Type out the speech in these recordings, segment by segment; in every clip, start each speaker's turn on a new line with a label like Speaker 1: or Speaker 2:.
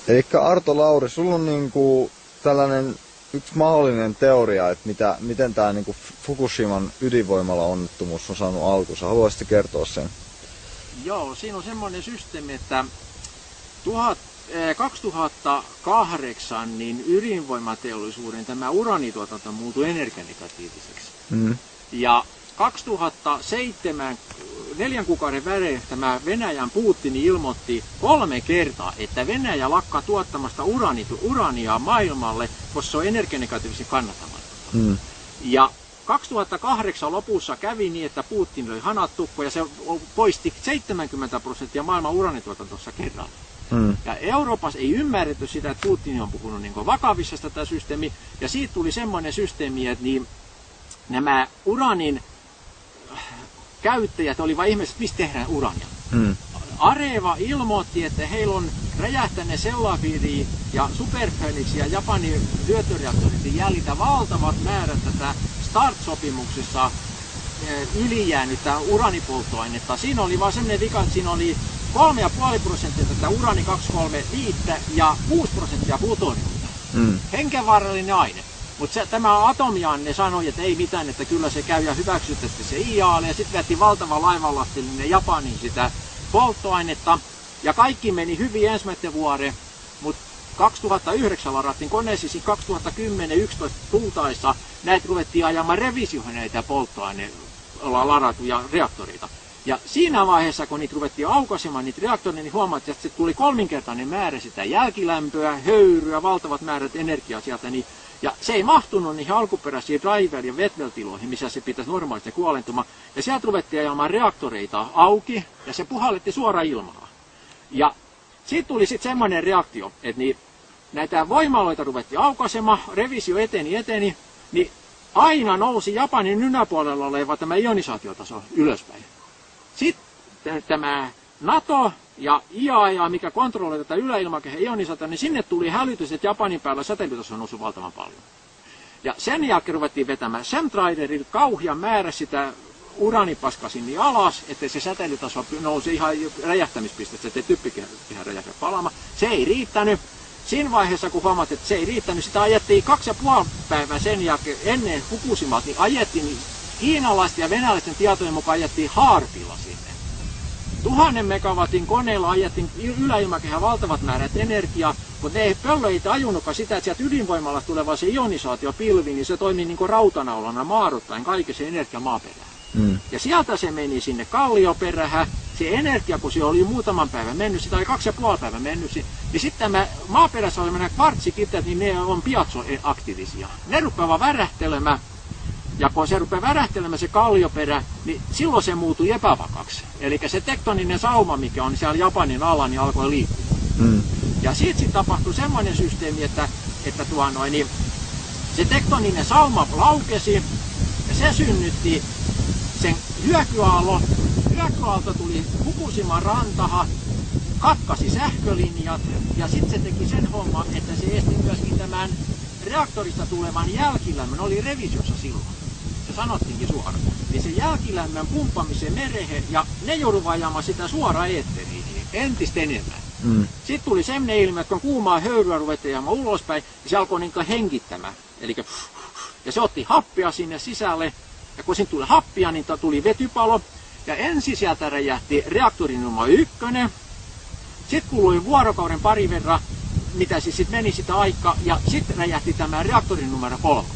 Speaker 1: Elikkä Arto Lauri, sulla on niinku tällainen yksi mahdollinen teoria, että miten tämä niinku Fukushiman ydinvoimala-onnettomuus on saanut alkunsa. Haluaisitko kertoa sen?
Speaker 2: Joo, siinä on semmoinen systeemi, että 2008 niin ydinvoimateollisuuden tämä uraanituotanto muutui energianegatiiviseksi. Ja 2007, 4 kuukauden välein tämä Venäjän Putin ilmoitti 3 kertaa, että Venäjä lakkaa tuottamasta uraania maailmalle, koska se on energianegatiivisesti kannattamatonta. Ja 2008 lopussa kävi niin, että Putin löi hanat tukkoon ja se poisti 70% maailman uraanituotantossa kerralla. Ja Euroopassa ei ymmärretty sitä, että Putin on puhunut niin vakavissa tätä systeemiä, ja siitä tuli semmoinen systeemi, että niin nämä uraanin käyttäjät oli vain ihmiset, mistä tehdään uraania. Areva ilmoitti, että heillä on räjähtäneet Sellafield ja Super Phoenix ja Japanin syöttöreaktorit jäljitä valtavat määrät tätä START-sopimuksessa ylijäänyttä uraanipolttoainetta. Siinä oli vaan sellainen vika, että siinä oli 3,5% tätä uraani-235 ja 6% plutoniumia. Hengenvaarallinen aine. Mutta tämä atomianne sanoi, että ei mitään, että kyllä se käy ja hyväksytettiin se IAL, ja sitten vietiin valtava laivanlastillinen Japaniin sitä polttoainetta. Ja kaikki meni hyvin ensimmäinen vuoden, mutta 2009 ladattiin koneisiin, 2010-2011 tultaessa näitä ruvettiin ajamaan revisioihin näitä polttoaineella ladattuja reaktoreita. Ja siinä vaiheessa, kun niitä ruvettiin aukaisemaan niitä reaktoreita, niin huomattiin, että se tuli 3-kertainen määrä sitä jälkilämpöä, höyryä, valtavat määrät energiaa sieltä. Ja se ei mahtunut niihin alkuperäisiin driver- ja wetwell-tiloihin, missä se pitäisi normaalisti kuolentumaan. Ja sieltä ruvettiin ajamaan reaktoreita auki, ja se puhalletti suoraan ilmaa. Ja siitä tuli sitten semmoinen reaktio, että näitä voimaloita ruvettiin aukaisemaan, revisio eteni, niin aina nousi Japanin yläpuolella oleva tämä ionisaatiotaso ylöspäin. Sitten tämä NATO ja IAEA, mikä kontrolloi tätä yläilmakehän ionisaatiota, niin sinne tuli hälytys, että Japanin päällä säteilytaso on noussut valtavan paljon. Ja sen jälkeen ruvettiin vetämään chemtrailerin kauhia määrä sitä uraanipaskaa sinne alas, ettei se säteilytaso nousi ihan räjähtämispisteestä, ettei typpikehä räjähdä palaamaan. Se ei riittänyt. Siinä vaiheessa, kun huomattiin, että se ei riittänyt, sitä ajettiin 2,5 päivää sen jälkeen ennen Fukushimaa, niin ajettiin kiinalaisten ja venäläisten tietojen mukaan ajettiin haarpilla sinne. 1000 megawatin koneella ajettiin yläilmakehään valtavat määrät energiaa, mutta pöllö ei tajunnutkaan sitä, että sieltä ydinvoimalasta tuleva se ionisaatiopilvi, niin se toimii niin kuin rautanaulana maaruttaen kaiken se energia maaperään. Ja sieltä se meni sinne kallioperähän, se energia, kun se oli muutaman päivän mennyt, sitä oli 2,5 päivän mennyt, niin sitten tämä maaperässä olevana kvartsikiteet, niin ne on piazzoaktiivisia. Ne rupeavat värähtelemään. Ja kun se rupeaa värähtelemään se kallioperä, niin silloin se muutui epävakaksi. Eli se tektoninen sauma, mikä on siellä Japanin alla, niin alkoi liikkua. Ja siitä sitten tapahtui semmoinen systeemi, että se tektoninen sauma laukesi ja se synnytti sen hyökyaallon. Hyökyaalto tuli Fukushiman rantahan, katkasi sähkölinjat ja sitten se teki sen homman, että se esti myöskin tämän reaktorista tulevan jälkilämmön, oli revisiossa silloin. Se sanottiinkin suoraan. Niin se jälkilämmön pumppamisen merehen ja ne jouduvat ajamaan sitä suoraan eetteriin entistä enemmän. Sitten tuli semmoinen ilme, että kun kuumaa höyryä ruvettiin ajamaan ulospäin, niin se alkoi niin hengittämään. Ja se otti happea sinne sisälle ja kun siinä tuli happia, niin tuli vetypalo. Ja ensin sieltä räjähti reaktori numero 1. Sitten kului vuorokauden pari verran, mitä siis sitten meni sitä aikaa, ja sitten räjähti tämä reaktori numero 3.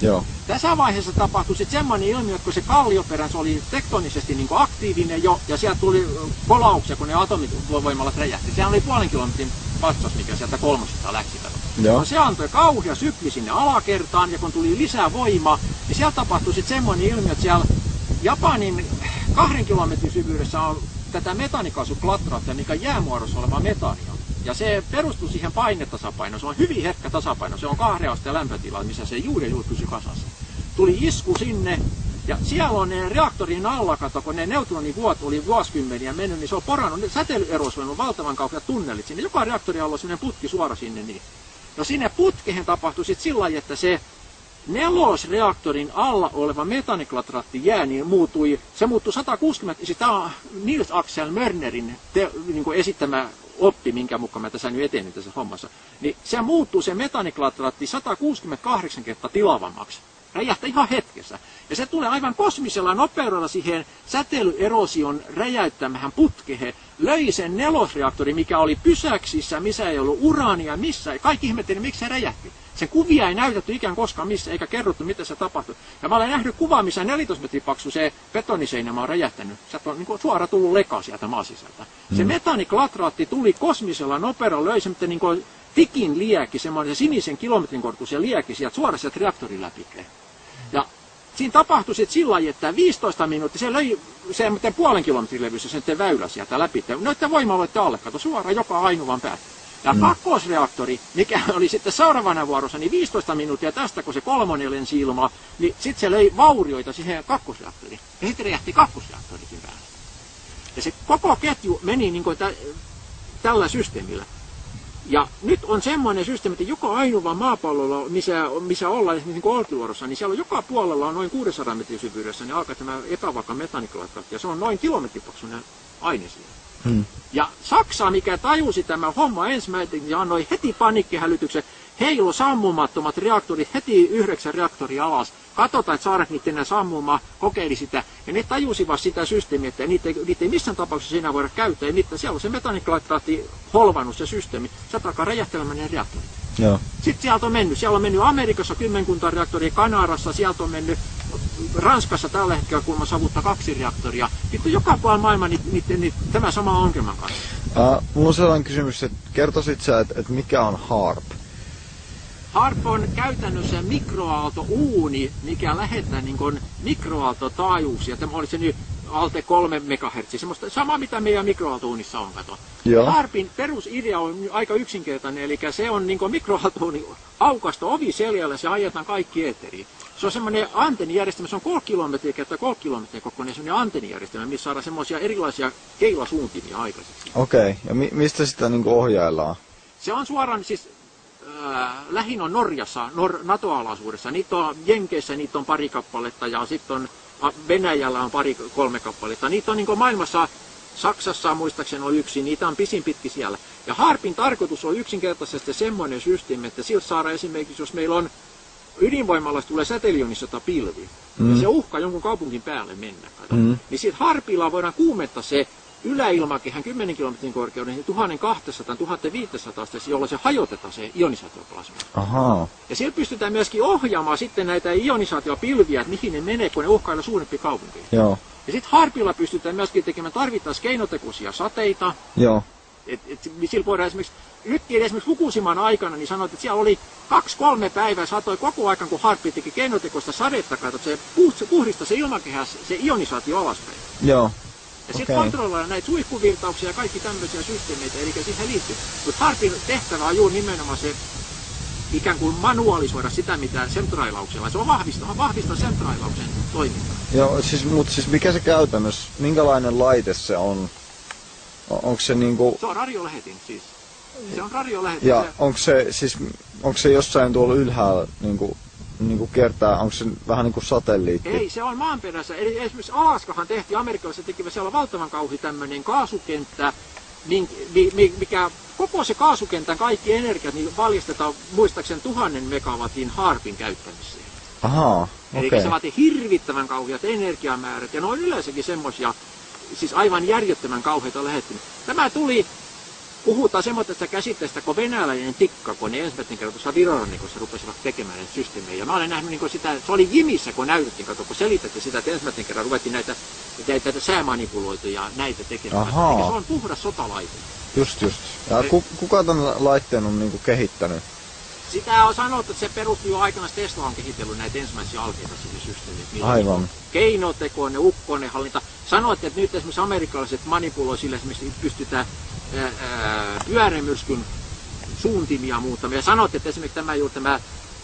Speaker 1: Joo.
Speaker 2: Tässä vaiheessa tapahtui sitten semmoinen ilmiö, että kun se kallioperä oli tektonisesti niin aktiivinen jo, ja sieltä tuli kolauksia, kun ne atomivoimalat räjähti. Sehän oli 0,5 kilometrin patsas, mikä sieltä 300 läksi. No, se antoi kauhea sykli sinne alakertaan, ja kun tuli lisää voimaa, niin siellä tapahtui sitten semmoinen ilmiö, että siellä Japanin 2 kilometrin syvyydessä on tätä metaanikaasuklatrautta, mikä jäämuodossa oleva metaania. Ja se perustuu siihen painetasapainoon. Se on hyvin herkkä tasapaino. Se on 2 asteen lämpötila, missä se juuri pysyi kasassa. Tuli isku sinne, ja siellä on ne reaktorin alla, kato, kun ne neutronivuot oli vuosikymmeniä mennyt, niin se on porannut, säteilyeroissa on valtavan kauheat tunnelit sinne. Joka reaktori alla on sellainen putki suora sinne. Niin. No sinne putkehen tapahtui sitten sillä lailla, että se 4-reaktorin alla oleva metaaniklatraatti jää, niin se muuttui 160, sitä on Niels Axel Mörnerin niin esittämä oppi, minkä mukaan mä tässä nyt etenin tässä hommassa, niin se muuttuu se metaaniklatraatti 168 kertaa tilavammaksi. Räjähtää ihan hetkessä. Ja se tulee aivan kosmisella nopeudella siihen säteilyerosion räjäyttämähän putkeen. Löi sen nelosreaktori, mikä oli pysäksissä, missä ei ollut uraania, missä. Kaikki ihmetteli, miksi se räjähti. Sen kuvia ei näytetty ikään koskaan missä, eikä kerrottu, mitä se tapahtui. Ja mä olen nähnyt kuvaa, missä 14 metrin paksu se betoniseinämä on räjähtänyt. Sieltä on niin suora tullut leka sieltä maasisältä. Se metaaniklatraatti tuli kosmisella nopeudella, löi semmoinen niin tikin liekki, semmoinen sinisen kilometrin korkuisen liekki sieltä suoraan sieltä reaktorin läpi. Ja siinä tapahtui sitten sillä lailla, että 15 minuuttia se löi se puolen kilometrin levyssä sen väylä sieltä läpi. Noiden voimaloiden alle, kato suoraan joka ainuvan päätä. Ja kakkosreaktori, mikä oli sitten seuraavana vuorossa, niin 15 minuuttia tästä, kun se kolmonen lensi ilmaa, niin sitten se löi vaurioita siihen kakkosreaktoriin. Ja sitten räjähti kakkosreaktorikin päälle. Ja se koko ketju meni niin kuin tällä systeemillä. Ja nyt on semmoinen systeemi, että joka ainoa maapallolla, missä ollaan esimerkiksi niin Olkiluodossa, niin siellä on joka puolella on noin 600 metrin syvyydessä, niin alkaa tämä epävakaa metaaniklatraatti, ja se on noin kilometripaksuinen aine siellä. Ja Saksa, mikä tajusi tämä homma ensimmäinen, ja annoi heti paniikkihälytyksen, heilo sammumattomat reaktorit, heti 9 reaktoria alas. Katsotaan, että saadaan niitä sammumaan, kokeili sitä. Ja ne tajusivat sitä systeemiä, että niitä ei missään tapauksessa enää voida käyttää. Ja mitään. Siellä on se metaaniklatraatti holvannut se systeemi. Se alkaa räjähtelemään ne reaktorit. Joo. Sitten sieltä on mennyt. Siellä on mennyt Amerikassa 10 reaktoria, Kanadassa, sieltä on mennyt Ranskassa tällä hetkellä, kun savuttaa 2 reaktoria. Nyt on joka puolella maailma tämä sama ongelman kanssa.
Speaker 1: Mulla on sellainen kysymys, että kertoisit sä, että mikä on HAARP?
Speaker 2: HAARP on käytännössä mikroaaltouuni, mikä lähettää niin kuin mikroaaltotaajuuksia. Tämä oli se nyt alte 3 MHz, semmoista sama mitä meidän mikroaaltouunissa on, kato. HAARPin perusidea on aika yksinkertainen, eli se on niin kuin mikroaaltouuni aukasto ovi seljällä, se ajetaan kaikki eetteriin. Se on semmoinen antennijärjestelmä, se on 3 kilometriä kertaa 3 kilometriä kokoinen semmoinen antennijärjestelmä, missä saadaan semmoisia erilaisia keilasuuntimia aikaiseksi.
Speaker 1: Okei, ja mistä sitä niin kuin ohjaillaan?
Speaker 2: Se on suoraan siis lähin on Norjassa, NATO-alaisuudessa. Niitä on Jenkeissä, niitä on pari kappaletta ja sitten on Venäjällä on 2-3 kappaletta. Niitä on niin maailmassa, Saksassa muistaakseni on 1, niitä on pisin pitki siellä. Ja HAARPin tarkoitus on yksinkertaisesti semmoinen systeemi, että sillä saadaan esimerkiksi, jos meillä on ydinvoimalasta tulee säteilionisota pilvi, ja se uhkaa jonkun kaupungin päälle mennä, niin siitä HAARPilla voidaan kuumentaa se yläilmakehän 10 kilometrin korkeuden 1200-1500, jolloin se hajotetaan se ionisaatioplasma.
Speaker 1: Ahaa.
Speaker 2: Ja sillä pystytään myöskin ohjaamaan sitten näitä ionisaatiopilviä, että mihin ne menee, kun ne uhkailla suurempia kaupunkeja.
Speaker 1: Joo.
Speaker 2: Ja sitten HAARPilla pystytään myöskin tekemään tarvittaessa keinotekoisia sateita.
Speaker 1: Joo.
Speaker 2: Sillä voidaan esimerkiksi, nytkin esimerkiksi Fukushiman aikana, niin sanoit, että siellä oli 2-3 päivää satoi koko ajan, kun HAARP teki keinotekoista sadetta, se puhdistaa se ilmakehä, se ionisaatio alaspäin.
Speaker 1: Joo.
Speaker 2: Ja sitten kontrolloidaan näitä suihkuvirtauksia ja kaikki tämmöisiä systeemeitä, eli siihen liittyy. Mutta HAARPin tehtävä on juuri nimenomaan se ikään kuin manualisoida sitä, mitä sentrailauksella. Se on vahvistaa sentrailauksen toimintaa.
Speaker 1: Joo, mutta mikä se käytännössä, minkälainen laite se on? Onko se niinku...
Speaker 2: Se on radiolähetin siis. Se on radiolähetin.
Speaker 1: Ja onko se jossain tuolla ylhäällä niinku kertaa, onko se vähän niin kuin satelliitti?
Speaker 2: Ei, se on maanperässä. Eli esimerkiksi Alaskahan tehtiin, amerikkalaiset tekivät siellä valtavan kauhi tämmöinen kaasukenttä, mikä koko se kaasukentän kaikki energiat niin valjastetaan muistaakseni 1000 megawatin HAARPin käyttämiseen.
Speaker 1: Ahaa, okei.
Speaker 2: Eli se vaatii hirvittävän kauheat energiamäärät ja ne on yleensäkin semmoisia, siis aivan järjettömän kauheita lähettymistä. Tämä tuli, puhutaan semmoisesta käsitteestä kuin venäläinen tikka, kun ne ensimmäisen kerran tuossa Virorannikossa rupesivat tekemään näitä systeemejä. Ja mä olen nähnyt niin sitä, se oli Jimissä, kun näytettiin, kun selitettiin sitä, että ensimmäisen kerran ruvettiin näitä säämanipuloituja näitä tekemään. Eli se on puhdas sotalaite.
Speaker 1: Just. Ja kuka tämän laitteen on niinku kehittänyt?
Speaker 2: Sitä on sanottu, että se perustuu jo aikana, Tesla on kehitellyt näitä ensimmäisiä alkeita sinne systeemiin.
Speaker 1: Aivan.
Speaker 2: Keinotekoinen, ukkonenhallinta. Sanoitte, että nyt esimerkiksi amerikkalaiset manipuloi sillä esimerkiksi pystytään pyörämyrskyn suuntimia muuttamaan. Ja sanoitte, että esimerkiksi tämä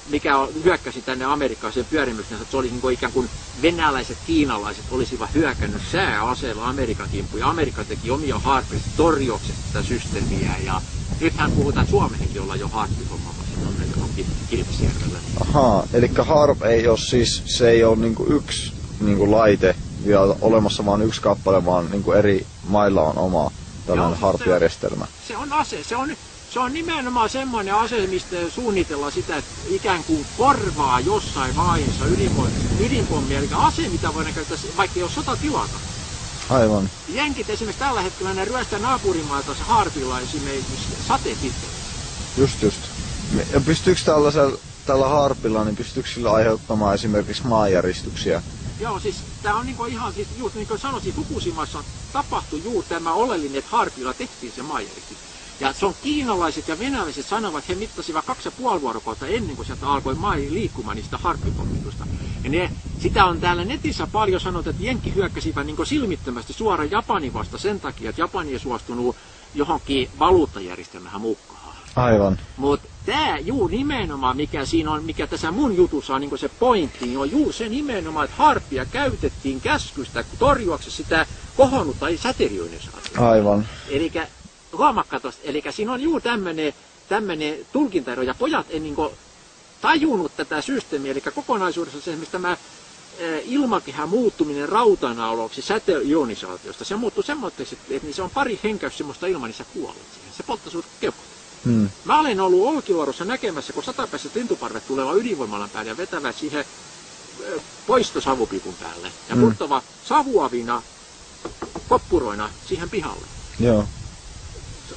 Speaker 2: mikä hyökkäsi tänne amerikkalaisen pyörämyrskyn, että se oli niin kuin ikään kuin venäläiset, kiinalaiset olisivat hyökännyt sääaseella Amerikan kimppuun. Ja Amerikka teki omia HAARPia torjuakseen tätä systeemiä. Ja nythän puhutaan, että Suomeenkin ollaan jo HAARP-hommalla johonkin Kilpisjärvellä.
Speaker 1: Ahaa, eli HAARP ei ole siis, se ei ole niinku yksi niinku laite vielä olemassa, vaan yksi kappale, vaan niinku eri mailla on oma tällainen HAARP-järjestelmä.
Speaker 2: Se on ase. Se on nimenomaan semmoinen ase, mistä suunnitellaan sitä, että ikään kuin korvaa jossain vaiheessa ydinpommia, eli ase, mitä voidaan käyttää, vaikka ei ole sotatilakaan.
Speaker 1: Aivan.
Speaker 2: Jenkit esimerkiksi tällä hetkellä ne ryöstää naapurimailta HAARPilla esimerkiksi satepisteitä.
Speaker 1: Just. Ja pystyykö tällä HAARPilla, niin pystyykö sillä aiheuttamaan esimerkiksi maanjäristyksiä?
Speaker 2: Joo, siis tää on niinku ihan, siis just niin kuin sanoisin, Fukushimassa tapahtui juuri tämä oleellinen, että HAARPilla tehtiin se maanjäristys. Ja se on kiinalaiset ja venäläiset sanovat, että he mittasivat 2,5 vuorokautta ennen kuin sieltä alkoi liikkumaan niistä HAARP-pommitusta. Ja sitä on täällä netissä paljon sanottu, että Jenkki hyökkäsivät niin silmittömästi suoraan Japanin vasta sen takia, että Japani ei suostunut johonkin valuuttajärjestelmähän mukaan.
Speaker 1: Aivan.
Speaker 2: Mutta tämä nimenomaan, mikä siinä on, mikä tässä mun jutussa on niin se pointti, niin on juuri se nimenomaan, että HAARPia käytettiin käskystä torjuakseen sitä kohonnutta säteilyonisaatiota.
Speaker 1: Aivan.
Speaker 2: Elikkä huomakka tosta, elikkä siinä on juuri tämmöinen tulkintaero, ja pojat ei niin tajunnut tätä systeemiä, eli kokonaisuudessa esimerkiksi tämä ilmakehän muuttuminen rautanauloksi säteilyonisaatiosta, se muuttui semmoiseksi, että se on pari henkäys semmoista ilman, niin sä kuolet siihen. Se polttaa sut keuhkot. Mä olen ollut Olkiluodossa näkemässä, kun satapäiset lintuparvet tulevat ydinvoimalan päälle ja vetävät siihen poistosavupipun päälle ja purtava savuavina koppuroina siihen pihalle.
Speaker 1: Joo.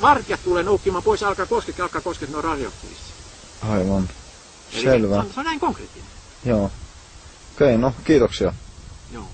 Speaker 2: Vartijat tulee noukkimaan pois, alkaa koskea, ne on radioaktiivisia.
Speaker 1: Aivan.
Speaker 2: Eli
Speaker 1: Selvä.
Speaker 2: Se on näin konkreettinen.
Speaker 1: Joo. Okei, no kiitoksia.
Speaker 2: Joo.